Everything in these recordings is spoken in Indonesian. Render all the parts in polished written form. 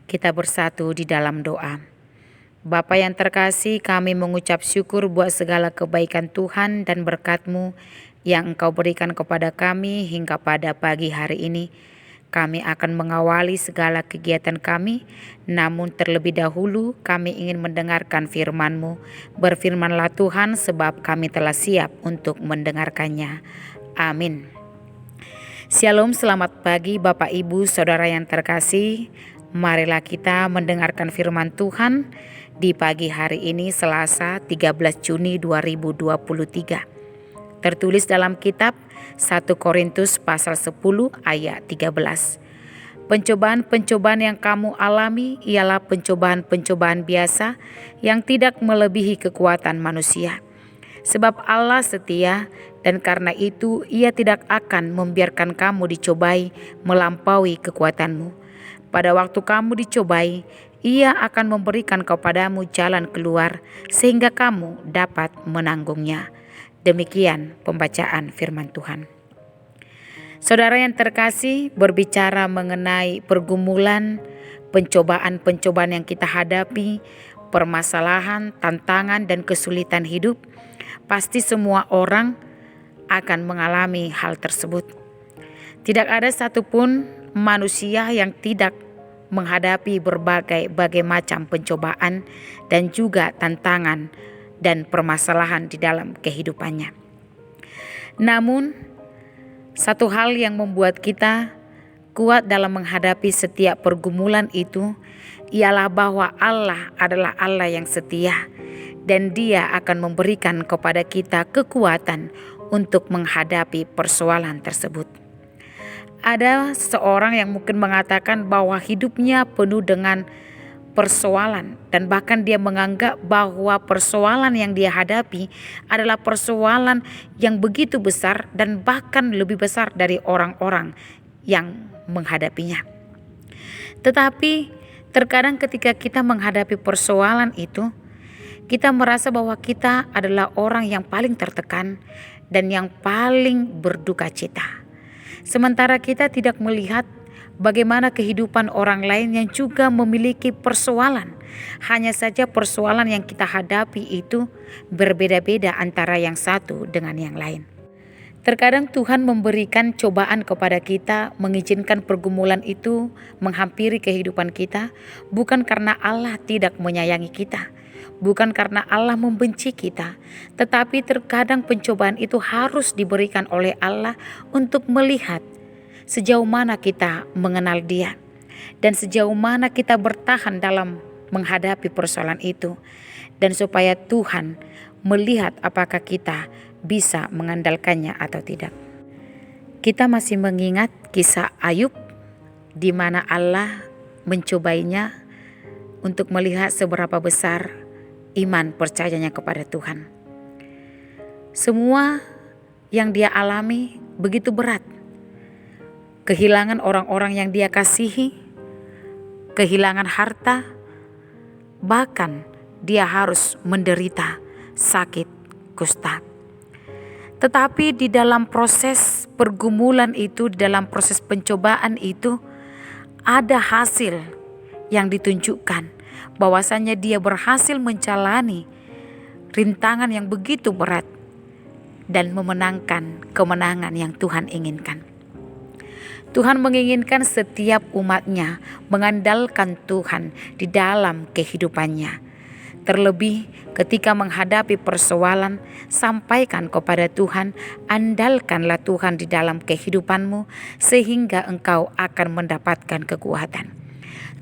Kita bersatu di dalam doa. Bapa yang terkasih, kami mengucap syukur buat segala kebaikan Tuhan dan berkat-Mu yang Engkau berikan kepada kami hingga pada pagi hari ini. Kami akan mengawali segala kegiatan kami, namun terlebih dahulu kami ingin mendengarkan firman-Mu. Berfirmanlah Tuhan, sebab kami telah siap untuk mendengarkannya. Amin. Shalom, selamat pagi Bapak Ibu Saudara yang terkasih. Marilah kita mendengarkan firman Tuhan di pagi hari ini Selasa 13 Juni 2023. Tertulis dalam kitab 1 Korintus pasal 10 ayat 13. Pencobaan-pencobaan yang kamu alami ialah pencobaan-pencobaan biasa yang tidak melebihi kekuatan manusia. Sebab Allah setia, dan karena itu Ia tidak akan membiarkan kamu dicobai melampaui kekuatanmu. Pada waktu kamu dicobai, Ia akan memberikan kepadamu jalan keluar sehingga kamu dapat menanggungnya. Demikian pembacaan firman Tuhan. Saudara yang terkasih, berbicara mengenai pergumulan, pencobaan-pencobaan yang kita hadapi, permasalahan, tantangan, dan kesulitan hidup, pasti semua orang akan mengalami hal tersebut. Tidak ada satupun manusia yang tidak menghadapi berbagai macam pencobaan dan juga tantangan dan permasalahan di dalam kehidupannya. Namun, satu hal yang membuat kita kuat dalam menghadapi setiap pergumulan itu ialah bahwa Allah adalah Allah yang setia, dan Dia akan memberikan kepada kita kekuatan untuk menghadapi persoalan tersebut. Ada seseorang yang mungkin mengatakan bahwa hidupnya penuh dengan persoalan, dan bahkan dia menganggap bahwa persoalan yang dia hadapi adalah persoalan yang begitu besar dan bahkan lebih besar dari orang-orang yang menghadapinya. Tetapi terkadang ketika kita menghadapi persoalan itu, kita merasa bahwa kita adalah orang yang paling tertekan dan yang paling berduka cita. Sementara kita tidak melihat bagaimana kehidupan orang lain yang juga memiliki persoalan. Hanya saja persoalan yang kita hadapi itu berbeda-beda antara yang satu dengan yang lain. Terkadang Tuhan memberikan cobaan kepada kita, mengizinkan pergumulan itu menghampiri kehidupan kita, bukan karena Allah tidak menyayangi kita, bukan karena Allah membenci kita, tetapi terkadang pencobaan itu harus diberikan oleh Allah untuk melihat sejauh mana kita mengenal Dia dan sejauh mana kita bertahan dalam menghadapi persoalan itu, dan supaya Tuhan melihat apakah kita bisa mengandalkannya atau tidak. Kita masih mengingat kisah Ayub di mana Allah mencobainya untuk melihat seberapa besar iman percayanya kepada Tuhan. Semua yang dia alami begitu berat. Kehilangan orang-orang yang dia kasihi, kehilangan harta, bahkan dia harus menderita sakit kusta. Tetapi di dalam proses pergumulan itu, di dalam proses pencobaan itu, ada hasil yang ditunjukkan, bahwasanya dia berhasil menjalani rintangan yang begitu berat dan memenangkan kemenangan yang Tuhan inginkan. Tuhan menginginkan setiap umatnya mengandalkan Tuhan di dalam kehidupannya. Terlebih ketika menghadapi persoalan, sampaikan kepada Tuhan, andalkanlah Tuhan di dalam kehidupanmu sehingga engkau akan mendapatkan kekuatan.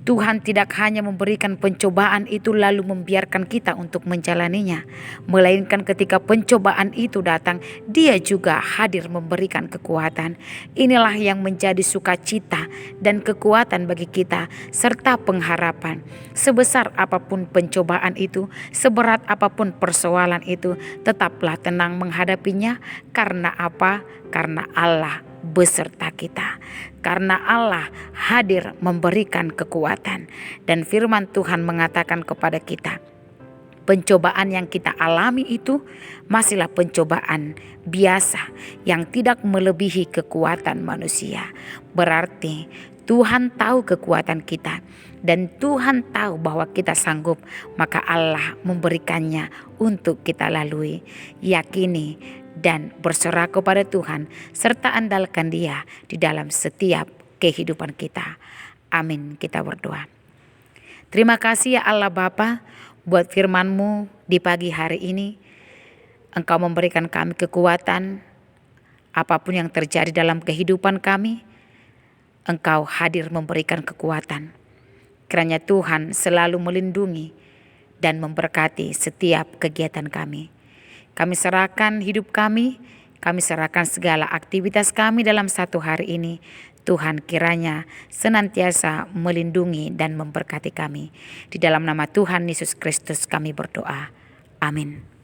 Tuhan tidak hanya memberikan pencobaan itu lalu membiarkan kita untuk menjalaninya, melainkan ketika pencobaan itu datang, Dia juga hadir memberikan kekuatan. Inilah yang menjadi sukacita dan kekuatan bagi kita serta pengharapan. Sebesar apapun pencobaan itu, seberat apapun persoalan itu, tetaplah tenang menghadapinya. Karena apa? Karena Allah beserta kita. Karena Allah hadir memberikan kekuatan. Dan firman Tuhan mengatakan kepada kita Pencobaan yang kita alami itu masihlah pencobaan biasa yang tidak melebihi kekuatan manusia. Berarti Tuhan tahu kekuatan kita dan Tuhan tahu bahwa kita sanggup, maka Allah memberikannya untuk kita lalui. Yakini dan berserah kepada Tuhan serta andalkan Dia di dalam setiap kehidupan kita. Amin. Kita berdoa. Terima kasih ya Allah Bapa buat firman-Mu di pagi hari ini. Engkau memberikan kami kekuatan apapun yang terjadi dalam kehidupan kami. Engkau hadir memberikan kekuatan. Kiranya Tuhan selalu melindungi dan memberkati setiap kegiatan kami. Kami serahkan hidup kami serahkan segala aktivitas kami dalam satu hari ini. Tuhan kiranya senantiasa melindungi dan memberkati kami. Di dalam nama Tuhan Yesus Kristus kami berdoa. Amin.